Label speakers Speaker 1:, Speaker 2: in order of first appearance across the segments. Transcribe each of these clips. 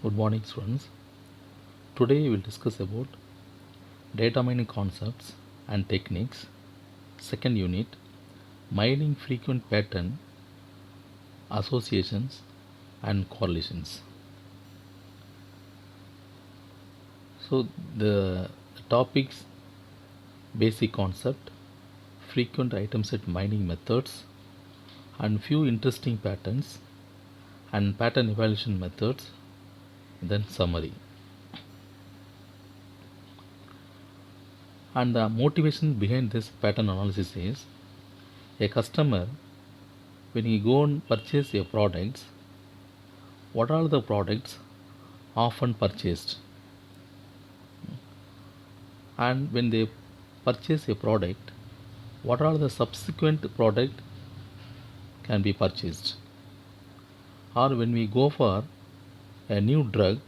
Speaker 1: Good morning, students. Today we will discuss about data mining concepts and techniques. Second unit, mining frequent pattern associations and correlations. So the topics: basic concept, frequent item set mining methods, and few interesting patterns and pattern evaluation methods. Then summary. And the motivation behind this pattern analysis is a customer, when he go and purchase a products, what are the products often purchased, and when they purchase a product, what are the subsequent product can be purchased, or when we go for a new drug,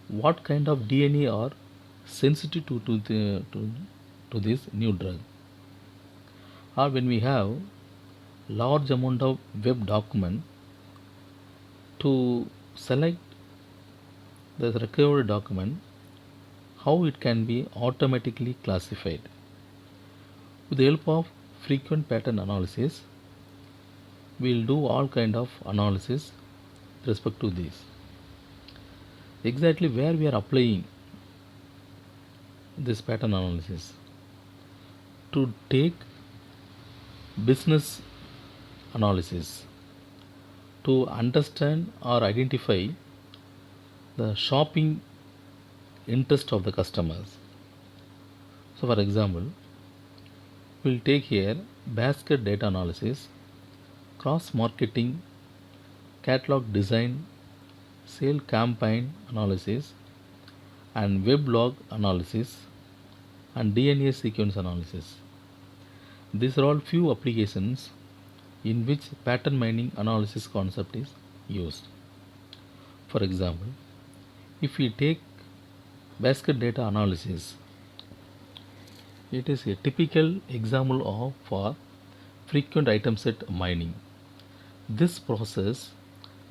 Speaker 1: what kind of DNA are sensitive to this new drug, or when we have large amount of web document to select the recovered document, how it can be automatically classified. With the help of frequent pattern analysis, we will do all kind of analysis with respect to this. Exactly where we are applying this pattern analysis to take business analysis to understand or identify the shopping interest of the customers. So for example, we'll take here basket data analysis, cross marketing, catalog design, sale campaign analysis, and weblog analysis, and DNA sequence analysis. These are all few applications in which pattern mining analysis concept is used. For example, if we take basket data analysis, it is a typical example of for frequent item set mining. This process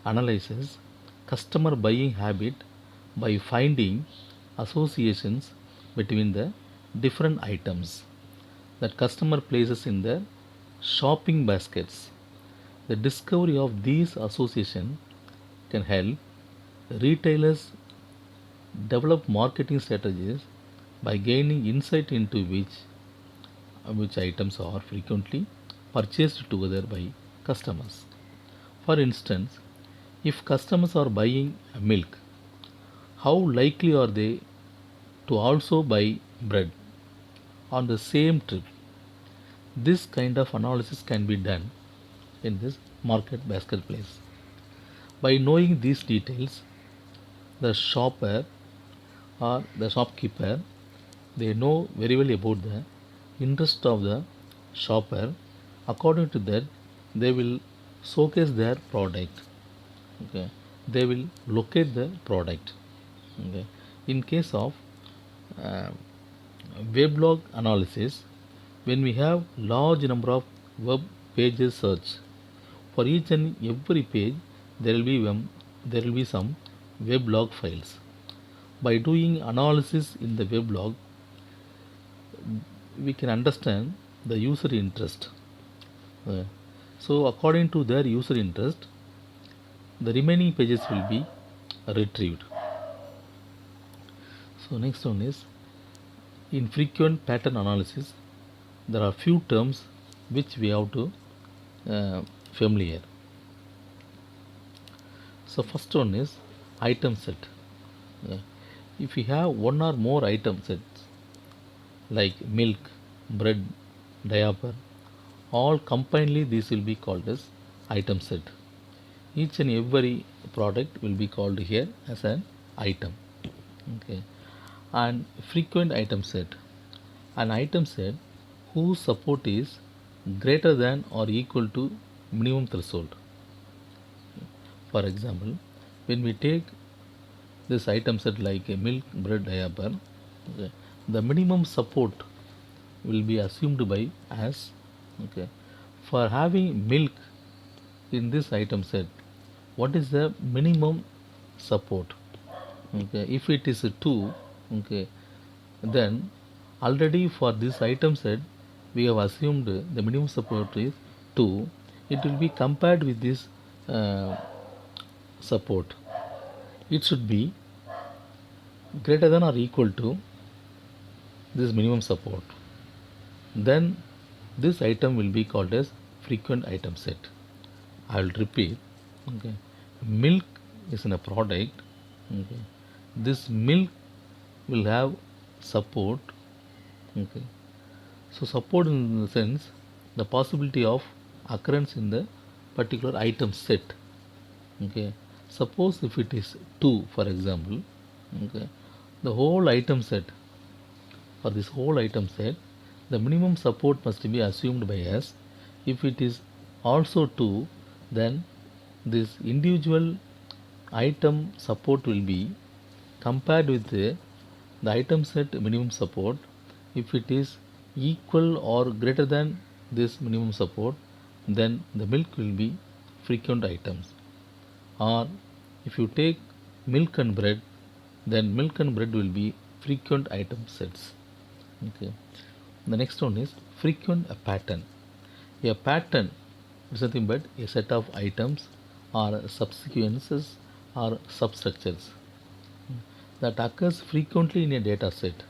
Speaker 1: analyzes customer buying habit by finding associations between the different items that customer places in their shopping baskets. The discovery of these associations can help retailers develop marketing strategies by gaining insight into which items are frequently purchased together by customers. For instance, if customers are buying milk, how likely are they to also buy bread on the same trip? This kind of analysis can be done in this market basket place. By knowing these details, the shopper or the shopkeeper, they know very well about the interest of the shopper. According to that, they will showcase their product. Okay, they will locate the product. Okay, in case of uh, weblog analysis, when we have large number of web pages search, for each and every page there will be some weblog files. By doing analysis in the weblog, we can understand the user interest. Uh, so according to their user interest, the remaining pages will be retrieved. So next one is, in frequent pattern analysis, there are few terms which we have to familiar. So first one is item set. Uh, if we have one or more item sets like milk, bread, diaper, all combinedly these will be called as item set. Each and every product will be called here as an item. Okay, and frequent item set, an item set whose support is greater than or equal to minimum threshold. For example, when we take this item set like a milk, bread, diaper, okay, the minimum support will be assumed by as, okay, for having milk in this item set, what is the minimum support. Okay, if it is a 2, okay, then already for this item set we have assumed the minimum support is 2. It will be compared with this uh, support. It should be greater than or equal to this minimum support. Then this item will be called as frequent item set. I will repeat. Okay. Milk is in a product. Okay. This milk will have support. Okay. So support in the sense the possibility of occurrence in the particular item set. Okay. Suppose if it is 2, for example, okay, the whole item set, for this whole item set, the minimum support must be assumed by us. If it is also 2, then this individual item support will be compared with the item set minimum support. If it is equal or greater than this minimum support, then the milk will be frequent items. Or if you take milk and bread, then milk and bread will be frequent item sets. Okay. The next one is frequent pattern. A pattern is nothing but a set of items or subsequences or substructures that occurs frequently in a data set.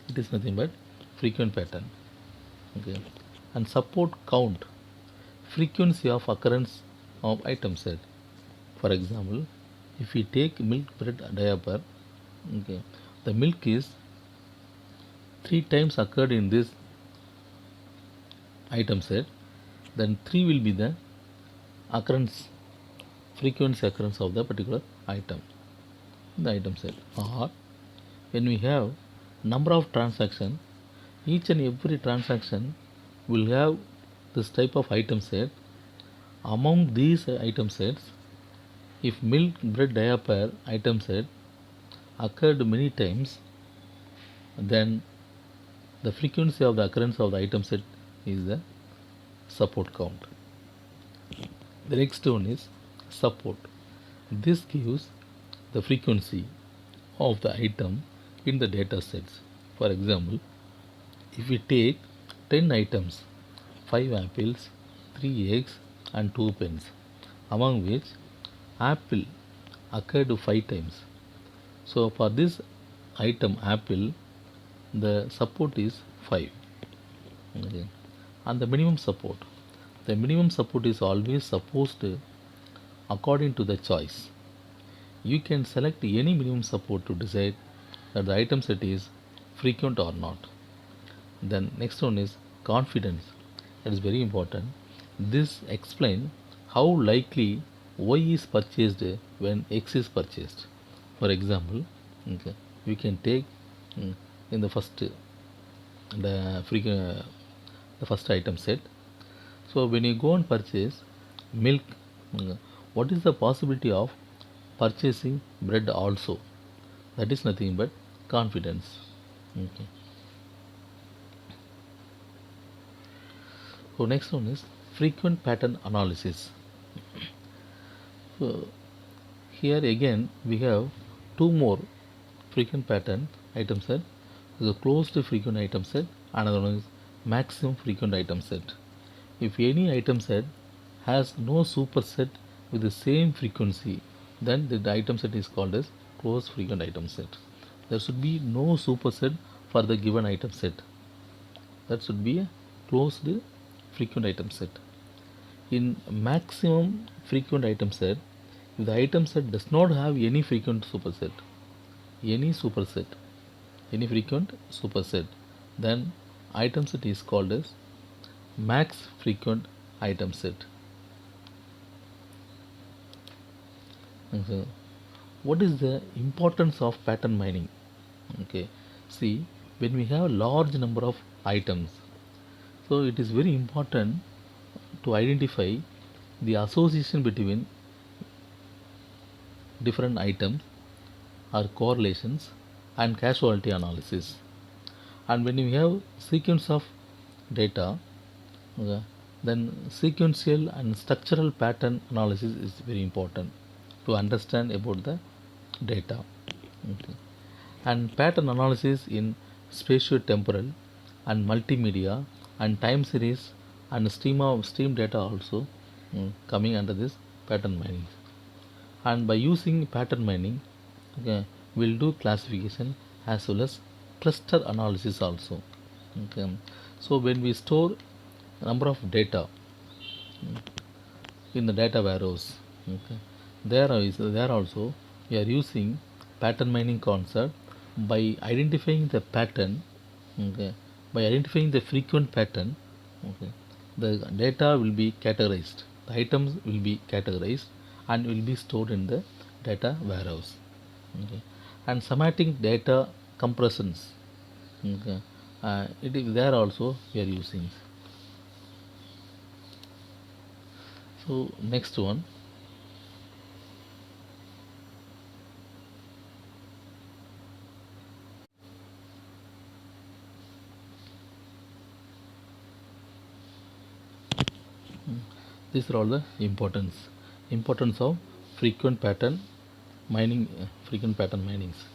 Speaker 1: It is nothing but frequent pattern. Okay. And support count, frequency of occurrence of item set. For example, if we take milk bread diaper, okay, the milk is 3 times occurred in this item set, then 3 will be the occurrence, frequency occurrence of the particular item in the item set. Or when we have number of transactions, each and every transaction will have this type of item set. Among these item sets, if milk bread diaper item set occurred many times, then the frequency of the occurrence of the item set is the support count. The next one is support. This gives the frequency of the item in the data sets. For example, if we take 10 items, 5 apples, 3 eggs and 2 pens, among which apple occurred 5 times. So for this item apple, the support is 5. Okay. And the minimum support. The minimum support is always supposed according to the choice. You can select any minimum support to decide that the item set is frequent or not. Then next one is confidence. That is very important. This explains how likely Y is purchased when X is purchased. For example, okay, we can take in the first the first item set. So when you go and purchase milk, what is the possibility of purchasing bread also? That is nothing but confidence. Okay. So next one is frequent pattern analysis. So here again we have two more frequent pattern item set. The closed frequent item set. Another one is maximum frequent item set. If any item set has no superset with the same frequency, then the item set is called as closed frequent item set. There should be no superset for the given item set. That should be a closed frequent item set. In maximum frequent item set, if the item set does not have any frequent superset, any superset, any frequent superset, then item set is called as max frequent item set. And so, what is the importance of pattern mining? Okay, see, when we have a large number of items, so it is very important to identify the association between different items or correlations and causality analysis. And when you have sequence of data, okay, then sequential and structural pattern analysis is very important. to understand about the data. Okay. And pattern analysis in spatio-temporal and multimedia and time series and stream data also coming under this pattern mining. And by using pattern mining, okay, we'll do classification as well as cluster analysis also. Okay. So when we store number of data in the data warehouse, okay, there also we are using pattern mining concept by identifying the pattern, okay, by identifying the frequent pattern, okay, the data will be categorized, the items will be categorized and will be stored in the data warehouse, okay. And semantic data compressions, okay, it is there also we are using. So next one, these are all the importance of frequent pattern mining, frequent pattern minings.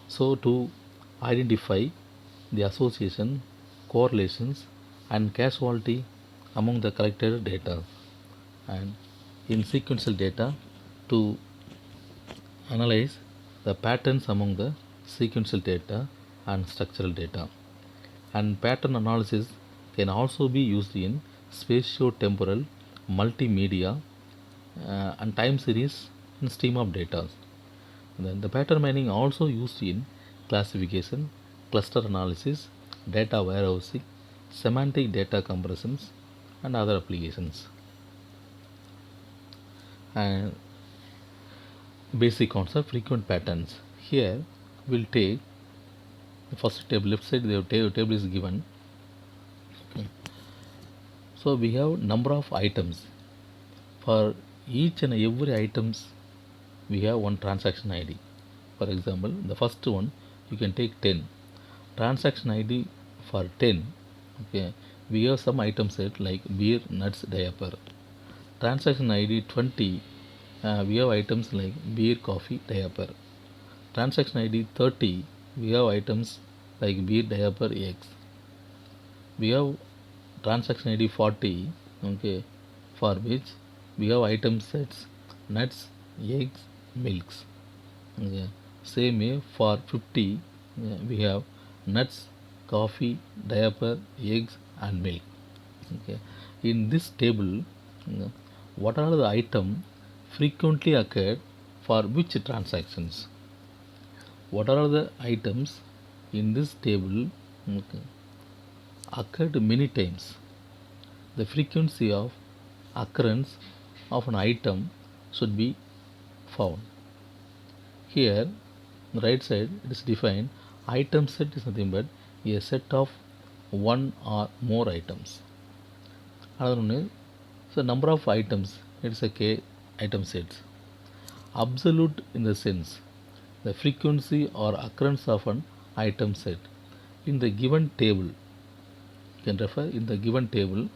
Speaker 1: So to identify the association, correlations and causality among the collected data, and in sequential data to analyze the patterns among the sequential data and structural data. And pattern analysis can also be used in spatio-temporal, multimedia, and time series and stream of data. Then the pattern mining also used in classification, cluster analysis, data warehousing, semantic data compressions, and other applications. And basic concept, frequent patterns. Here we'll take the first table. Left side the table is given. Okay. So we have number of items. For each and every items we have one transaction ID. For example, the first one you can take 10. Transaction ID for 10. Okay, we have some item set like beer, nuts, diaper. Transaction ID 20. We have items like beer, coffee, diaper. Transaction ID 30. We have items like beer, diaper, eggs. We have transaction ID 40. Okay, for which we have item sets nuts, eggs, milks. Okay. Same way for 50, we have nuts, coffee, diaper, eggs and milk. Okay. In this table, what are the item frequently occurred for which transactions? What are the items in this table, okay, occurred many times? The frequency of occurrence of an item should be found. Here, the right side, it is defined item set is nothing but a set of one or more items. Another one is so number of items, it is a k item sets. Absolute in the sense the frequency or occurrence of an item set in the given table. You can refer in the given table.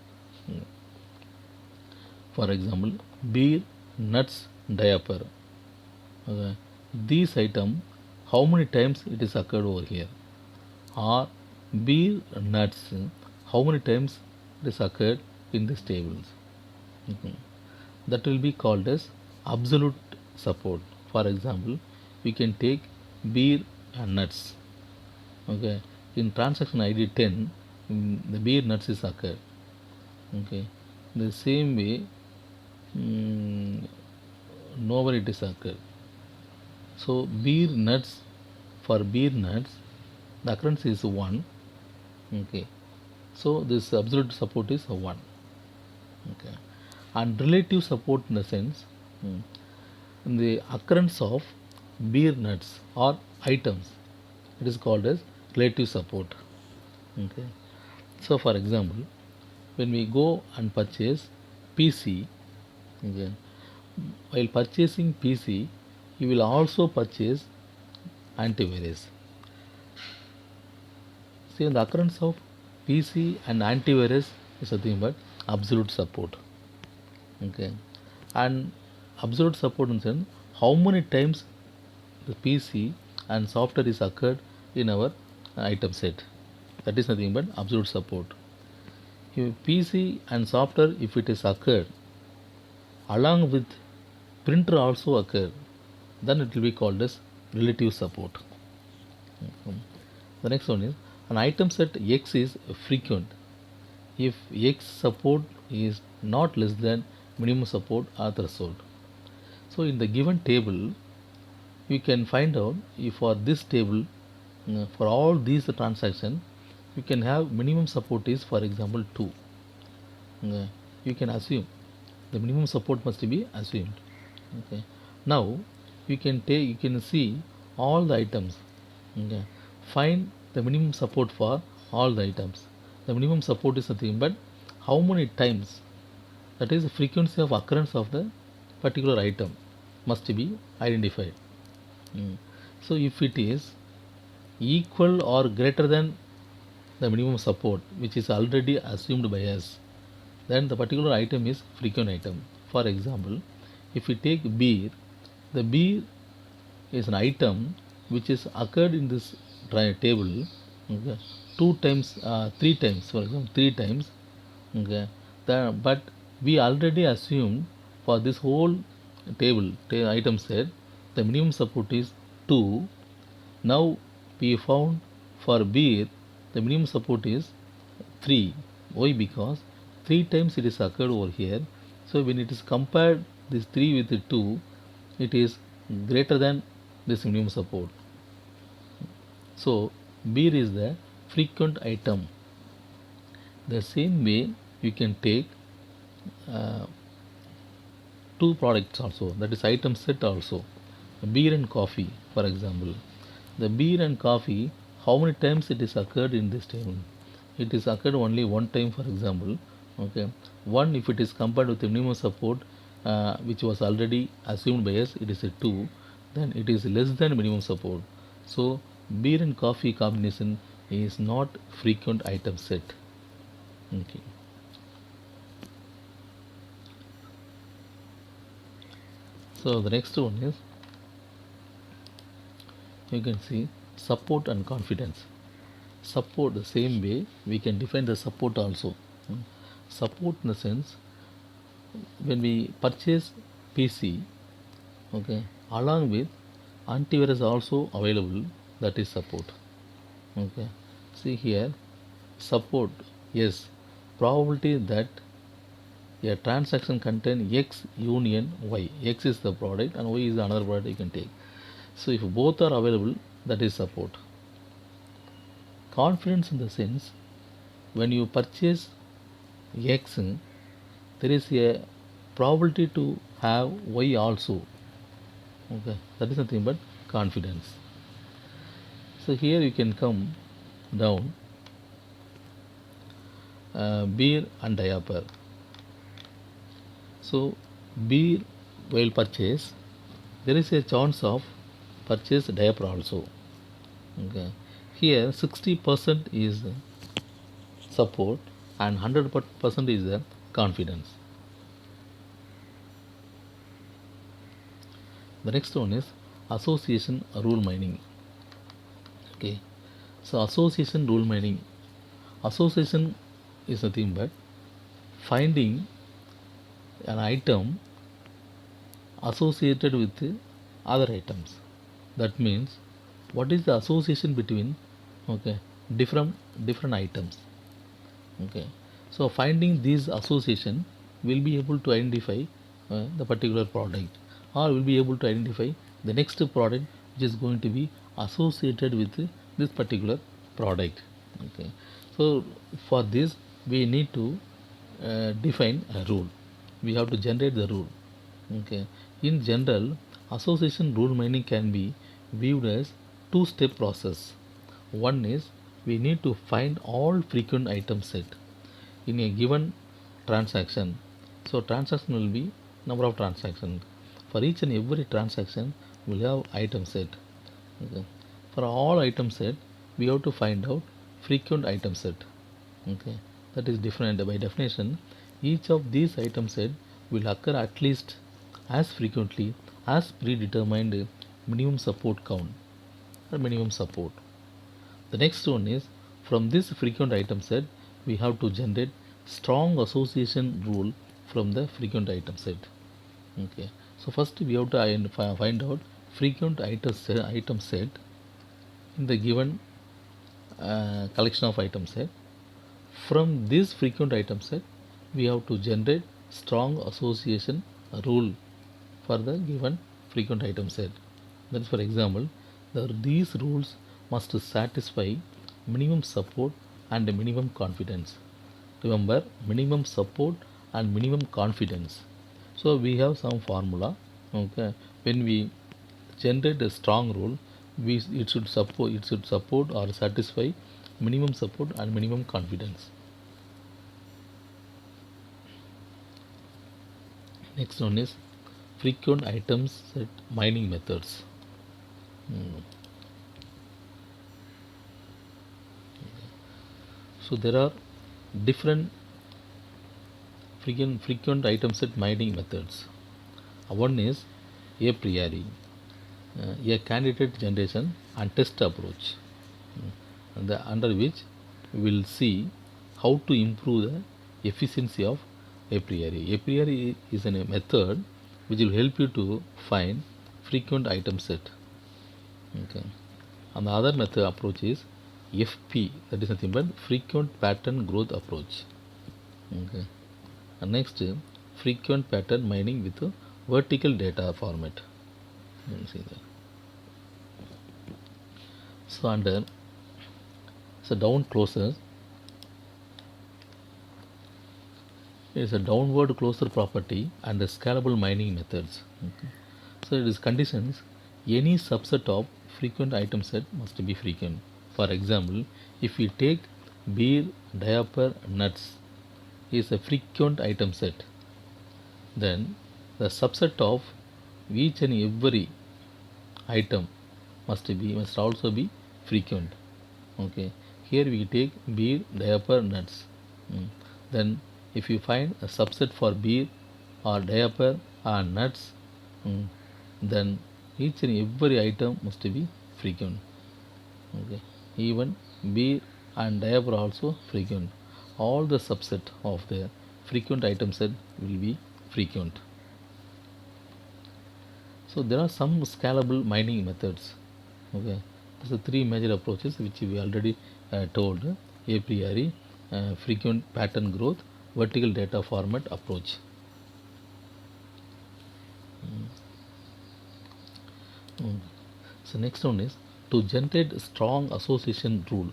Speaker 1: For example, beer, nuts, diaper. Okay. These item, how many times it is occurred over here? Or beer, nuts, how many times it is occurred in these tables? Okay. That will be called as absolute support. For example, we can take beer and nuts. Okay. In transaction ID 10, the beer nuts is occurred. Okay. The same way, nowhere it is occurred. So beer nuts, for beer nuts the occurrence is 1. Okay. So this absolute support is 1. Okay. And relative support in the sense, in the occurrence of beer nuts or items, it is called as relative support. Okay. So for example, when we go and purchase PC, okay, while purchasing PC, you will also purchase antivirus. See, the occurrence of PC and antivirus is nothing but absolute support. Okay, and absolute support in sense how many times the PC and software is occurred in our item set. That is nothing but absolute support. If PC and software, if it is occurred along with printer also occur, then it will be called as relative support. The next one is an item set X is frequent if X support is not less than minimum support or threshold. So in the given table, you can find out if for this table, for all these transactions, you can have minimum support is, for example, 2. You can assume the minimum support must be assumed. Okay. Now you can see all the items. Okay. Find the minimum support for all the items. The minimum support is nothing but how many times, that is the frequency of occurrence of the particular item must be identified. So if it is equal or greater than the minimum support which is already assumed by us, then the particular item is frequent item. For example, if we take beer, the beer is an item which is occurred in this table, okay, 2 times, 3 times, for example, 3 times. Okay, but we already assumed for this whole table item set the minimum support is 2. Now we found for beer the minimum support is 3. Why? Because 3 times it is occurred over here. So when it is compared this 3 with the 2, it is greater than this minimum support. So beer is the frequent item. The same way you can take uh, two products also, that is item set also, beer and coffee. For example, the beer and coffee, how many times it is occurred in this table? It is occurred only 1 time, for example. Okay, 1 if it is compared with the minimum support which was already assumed by us, it is a 2, then it is less than minimum support. So beer and coffee combination is not frequent item set. Okay. So the next one is, you can see support and confidence. Support, the same way we can define the support also. Support in the sense, when we purchase PC, okay, along with antivirus also available, that is support. Okay, see here, support, yes, probability that a transaction contain X union Y. X is the product and Y is another product you can take. So if both are available, that is support. Confidence in the sense, when you purchase X, there is a probability to have Y also. Okay, that is nothing but confidence. So here you can come down beer and diaper. So beer while purchase, there is a chance of purchase diaper also. Okay, here 60% is support and 100% is the confidence. The next one is association rule mining. Okay, so association rule mining. Association is nothing but finding an item associated with other items. That means what is the association between, okay, different items. Okay, so finding these association will be able to identify the particular product, or will be able to identify the next product which is going to be associated with this particular product. Okay, so for this we need to define a rule. We have to generate the rule. Okay, in general, association rule mining can be viewed as two-step process. One is we need to find all frequent item set in a given transaction. So transaction will be number of transactions. For each and every transaction, we'll have item set. Okay. For all item set, we have to find out frequent item set. Okay, that is different by definition. Each of these item set will occur at least as frequently as predetermined minimum support count or minimum support. The next one is from this frequent item set we have to generate strong association rule from the frequent item set. Okay. So first we have to find out frequent item set in the given collection of item set. From this frequent item set we have to generate strong association rule for the given frequent item set. That is, for example, these rules must satisfy minimum support and minimum confidence. Remember, minimum support and minimum confidence. So we have some formula. Okay, when we generate a strong rule, it should support or satisfy minimum support and minimum confidence. Next one is frequent items set mining methods. So there are different frequent item set mining methods. One is a priori, a candidate generation and test approach, under which we will see how to improve the efficiency of a priori. A priori is a method which will help you to find frequent item set. Okay. And the other method approach is FP, that is nothing but frequent pattern growth approach. Okay. And next, frequent pattern mining with a vertical data format. You can see that. So under down closure is a downward closure property and the scalable mining methods. Okay. So it is conditions any subset of frequent item set must be frequent. For example, if we take beer, diaper, nuts is a frequent item set, then the subset of each and every item must also be frequent. Okay, here we take beer, diaper, nuts. Then if you find a subset for beer or diaper or nuts, then each and every item must be frequent. Okay, even beer and diaper also frequent. All the subset of the frequent item set will be frequent. So there are some scalable mining methods. Okay, these are three major approaches which we already told: a priori, frequent pattern growth, vertical data format approach. So next one is to generate strong association rule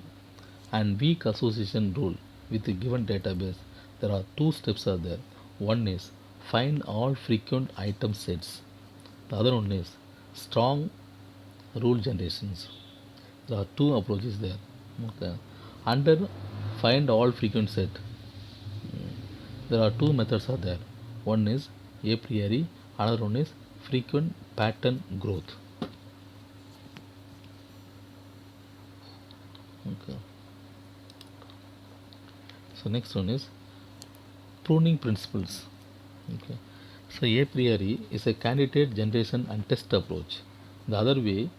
Speaker 1: and weak association rule with a given database. There are two steps are there. One is find all frequent item sets. The other one is strong rule generations. There are two approaches there. Okay. Under find all frequent set, there are two methods are there. One is a priori, another one is frequent pattern growth. Okay. So next one is pruning principles. Okay. So a priori is a candidate generation and test approach. The other way,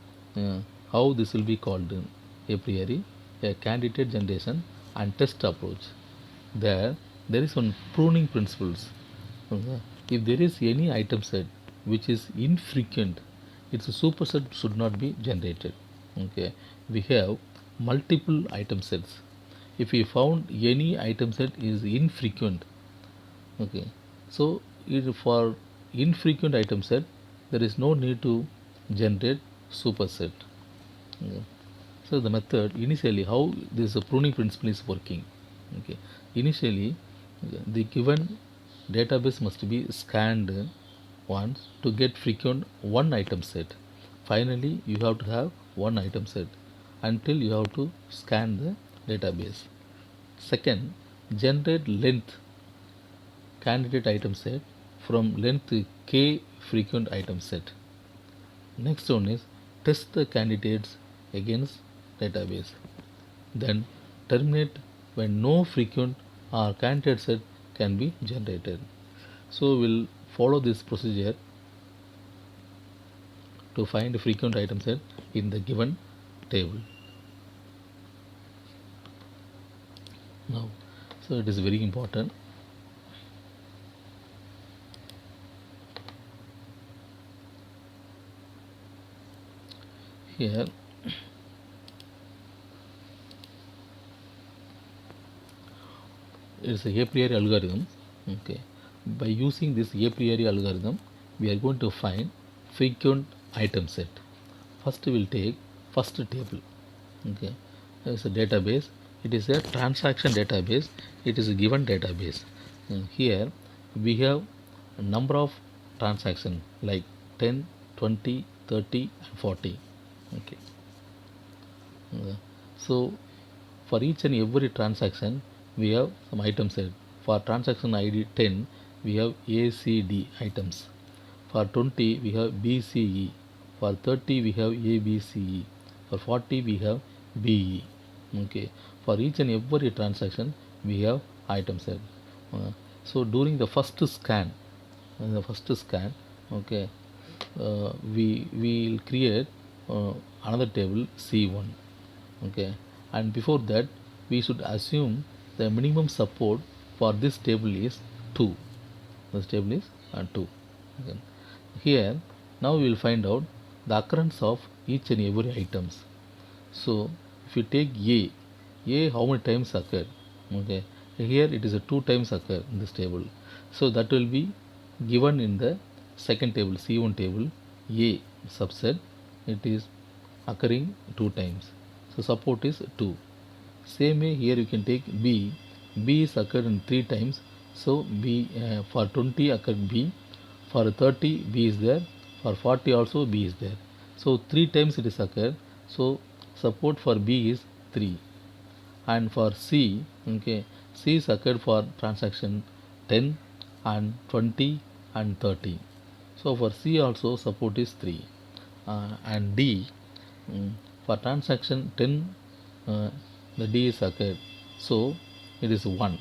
Speaker 1: how this will be called a priori, a candidate generation and test approach. There is one pruning principles. Okay. If there is any item set which is infrequent, its superset should not be generated. Okay. We have multiple item sets. If we found any item set is infrequent, okay, so for infrequent item set there is no need to generate superset. Okay. So the method initially how this pruning principle is working. Okay. Initially the given database must be scanned once to get frequent one item set. Finally you have to have one item set until you have to scan the database. Second, generate length candidate item set from length k frequent item set. Next one is test the candidates against database. Then terminate when no frequent or candidate set can be generated. So we'll follow this procedure to find frequent item set in the given table. Now, so it is very important. Here it's a priori algorithm. Okay, by using this a priori algorithm, we are going to find frequent item set. First, we will take first table. Okay, it's a database. It is a transaction database. It is a given database. Here we have a number of transactions like 10, 20, 30, and 40. Okay. So for each and every transaction, we have some item set. For transaction ID 10, we have ACD items. For 20, we have BCE. For 30, we have ABCE. For 40, we have BE. Okay. For each and every transaction, we have item set. So during the first scan, okay, we will create another table C1. Okay, and before that, we should assume the minimum support for this table is 2. This table is 2. Okay. Here now we will find out the occurrence of each and every items. So if you take A how many times occur? Okay, here it is a 2 times occur in this table. So that will be given in the second table, C1 table. A subset, it is occurring 2 times. So support is 2. Same way here you can take B. B is occurred in 3 times. So B for 20 occurred B. For 30 B is there. For 40 also B is there. So 3 times it is occurred. So support for B is 3. And for C, okay, C is occurred for transaction 10 and 20 and 30. So for C also support is 3. And D, for transaction 10, the D is occurred. So it is 1.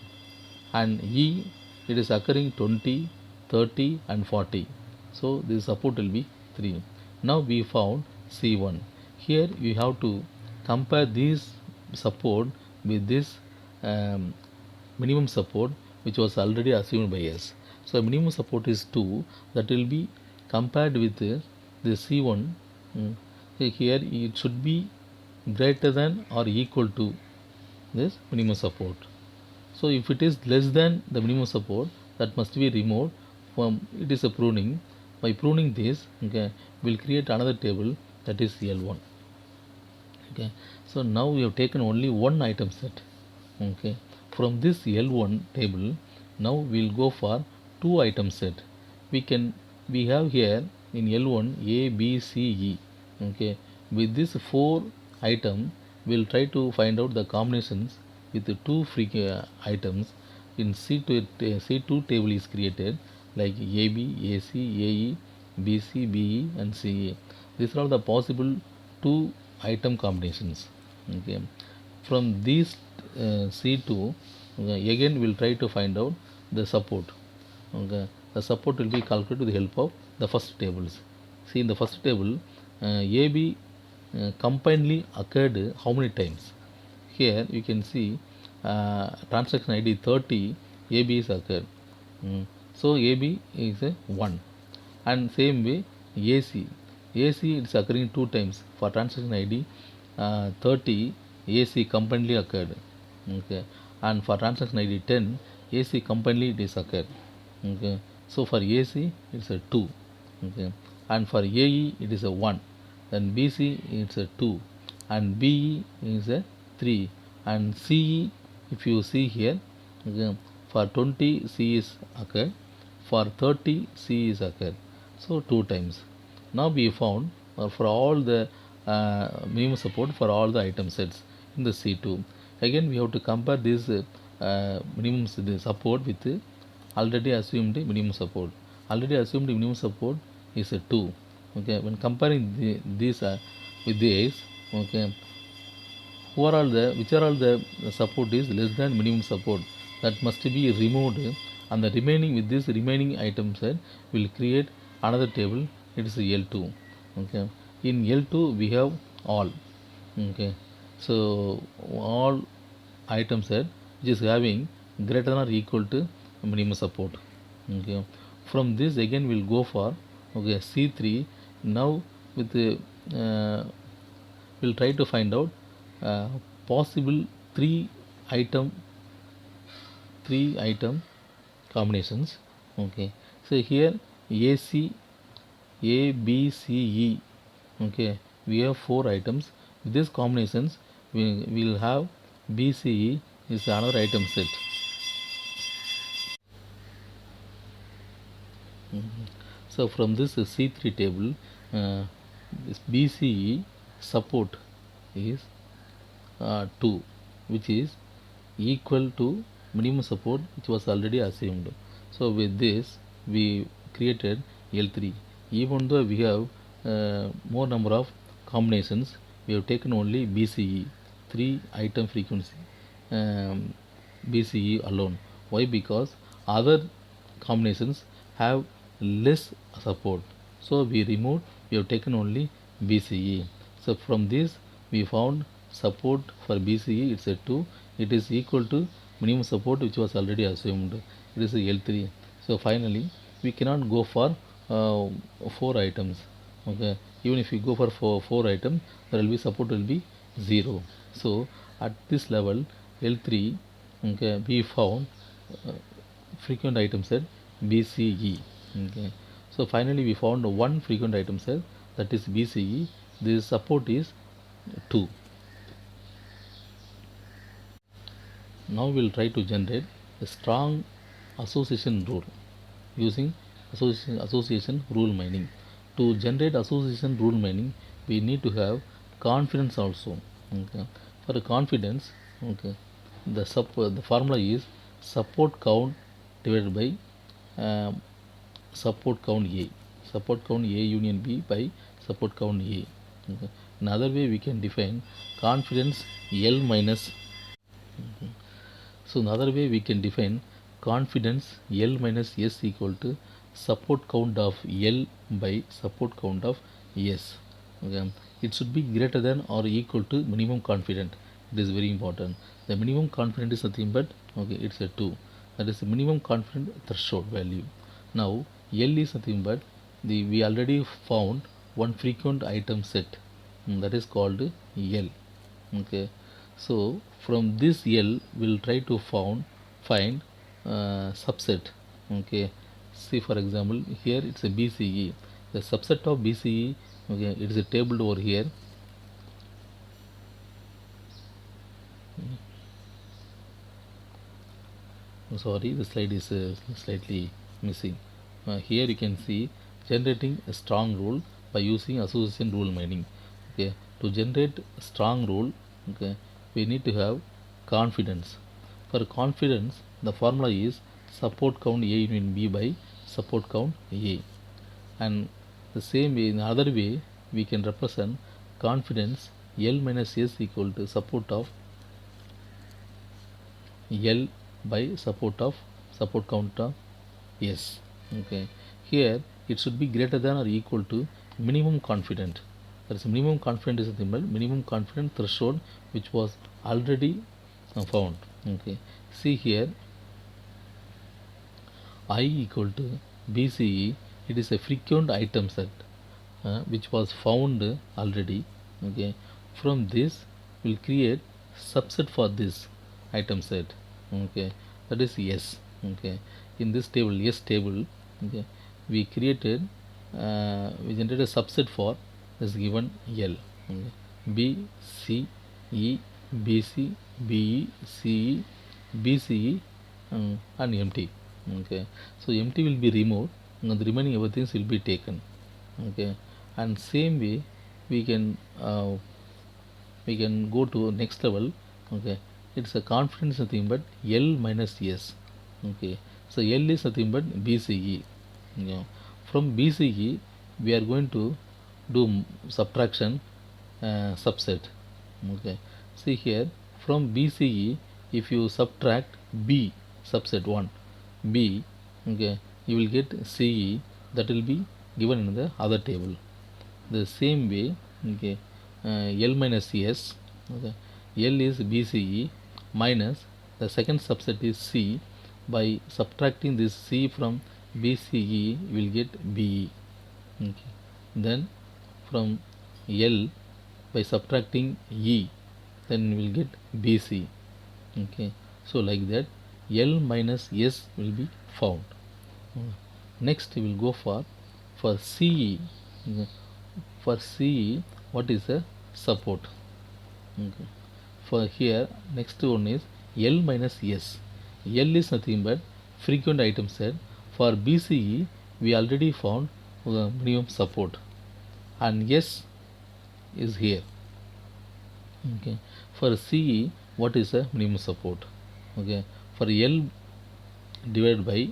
Speaker 1: And E, it is occurring 20, 30 and 40. So this support will be 3. Now we found C1. Here you have to compare this support with this minimum support which was already assumed by us. So minimum support is 2, that will be compared with the C1. Here it should be greater than or equal to this minimum support. So if it is less than the minimum support, that must be removed from, it is a pruning. By pruning this, okay, we'll create another table, that is L1. Okay, so now we have taken only one item set. Okay, from this L1 table, now we'll go for 2 item set. We have here in L1 A, B, C, E. Okay, with this 4 item, we'll try to find out the combinations with the 2 items. In C2 table is created like AB, AC, AE, BC, BE and CE. These are all the possible 2 item combinations. Okay, from these C2, again we'll try to find out the support. Okay, the support will be calculated with the help of the first tables. See, in the first table, AB combinedly occurred how many times? Here you can see transaction ID 30, AB is occurred. So AB is a 1. And same way AC is occurring 2 times. For transaction ID 30, AC combinedly occurred. Okay, and for transaction ID 10, AC combinedly it is occurred. Okay, so for AC it's a 2. Okay, and for AE it is a 1. Then BC it's a 2, and BE is a 3, and CE, if you see here, okay, for 20 C is occurred, for 30 C is occurred. So 2 times. Now we found for all the minimum support for all the item sets in the C2. Again we have to compare this minimum support with already assumed minimum support. Already assumed minimum support is a 2. Okay, when comparing these with this, okay, which are all the support is less than minimum support, that must be removed, and the remaining with this remaining item set will create another table, it is L2. Okay, in L2 we have all. Okay, so all item set which is having greater than or equal to minimum support. Okay, from this again we'll go for, okay, C3. Now with the we'll try to find out uh, possible three item three item combinations. Okay, so here AC, A B C E. Okay, we have four items. With these combinations we will have BCE is another item set. Mhm. So from this C3 table, this BCE support is 2, which is equal to minimum support which was already assumed. So with this we created L3. Even though we have more number of combinations, we have taken only BCE, 3 item frequency, um, BCE alone. Why? Because other combinations have less support. So we have taken only BCE. So from this we found support for BCE, it's a 2. It is equal to minimum support which was already assumed. It is a L3. So finally we cannot go for 4 items. Okay, even if you go for four items, there will be support will be 0. So at this level L3, okay, we found uh, frequent item set BCE. Okay, so finally we found one frequent item set, that is BCE. This support is 2. Now we'll try to generate a strong association rule using association rule mining. To generate association rule mining, we need to have confidence also. Okay. For the confidence, okay, the formula is support count divided by um, support count A. Support count A union B by support count A. Okay. Another way we can define confidence L minus. So another way we can define confidence L minus S equal to support count of L by support count of S. Okay. It should be greater than or equal to minimum confidence. It is very important. The minimum confidence is nothing but, okay, it's a 2. That is the minimum confidence threshold value. Now L is nothing but the we already found one frequent item set, that is called L. Okay, so from this L we'll try to find subset. Okay, see for example here it's a BCE. The subset of BCE, okay, it is a table over here. Sorry, the slide is slightly missing. Here you can see generating a strong rule by using association rule mining. Okay, to generate a strong rule, okay, we need to have confidence. For confidence, the formula is support count A union B by support count A. And the same way, in other way, we can represent confidence L minus S equal to support of L by support count of S. Okay, here it should be greater than or equal to minimum confident. That is, minimum confident is the minimum confident threshold which was already found. Okay, see here I equal to BCE. It is a frequent item set which was found already. Okay, from this we'll create subset for this item set. Okay, that is S. Okay, in this table, S table, okay, we created we generated a subset for this given L. Okay, B C E B C B E C E B C E and empty. Okay, so empty will be removed and the remaining everything will be taken. Okay, and same way we can go to next level. Okay, it's a confidence nothing but L minus S. Okay, so L is nothing but BCE. Yeah. From BCE we are going to do subtraction subset. Okay, see here from BCE if you subtract B subset 1 B, okay, you will get CE, that will be given in the other table. The same way, okay, L minus S, okay, L is BCE minus the second subset is C. By subtracting this C from BCE, we will get BE. Okay. Then from L, by subtracting E, then we will get BC. Okay. So like that, L minus S will be found. Next we will go for CE. Okay. For CE, what is a support? Okay. For here, next one is L minus S. L is nothing but frequent item set. For BCE, we already found minimum support, and S is here. Okay. For CE, what is a minimum support? Okay. For L divided by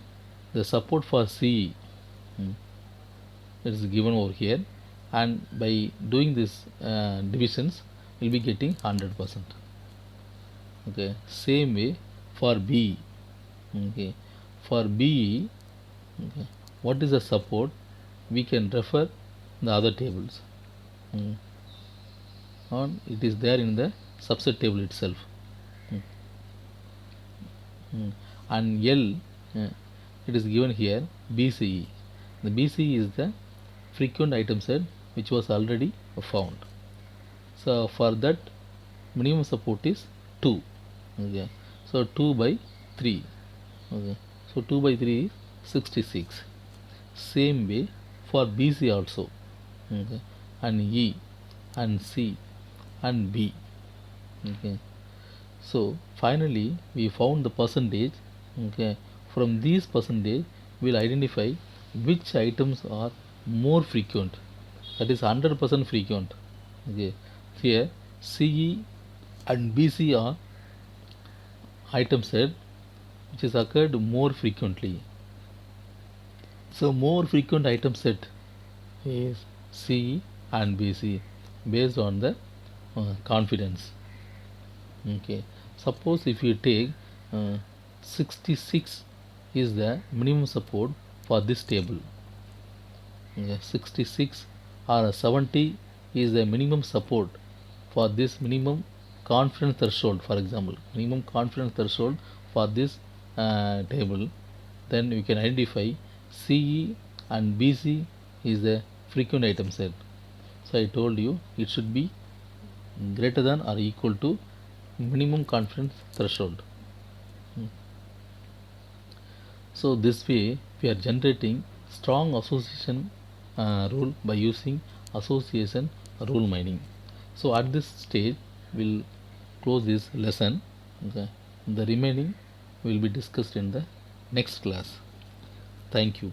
Speaker 1: the support for CE, it is given over here, and by doing this divisions, we'll be getting 100%. Okay. Same way for B. Okay. For B, okay, what is the support? We can refer the other tables. And it is there in the subset table itself. And L, it is given here BCE. The BCE is the frequent item set which was already found. So for that, minimum support is 2. Okay. So 2 by 3. Okay. So 2 by 3 is 66. Same way for BC also. Okay. And E and C and B. Okay. So finally we found the percentage. Okay. From these percentage, we'll identify which items are more frequent. That is 100% frequent. Okay. Here CE and BC are item set which is occurred more frequently. So more frequent item set is CE and BC based on the confidence. Okay. Suppose if you take 66 is the minimum support for this table. Okay. 66 or 70 is the minimum support for this minimum confidence threshold, for example, minimum confidence threshold for this table. Then we can identify CE and BC is the frequent item set. So I told you it should be greater than or equal to minimum confidence threshold. So this way we are generating strong association rule by using association rule mining. So at this stage we'll close this lesson. Okay. The remaining will be discussed in the next class. Thank you.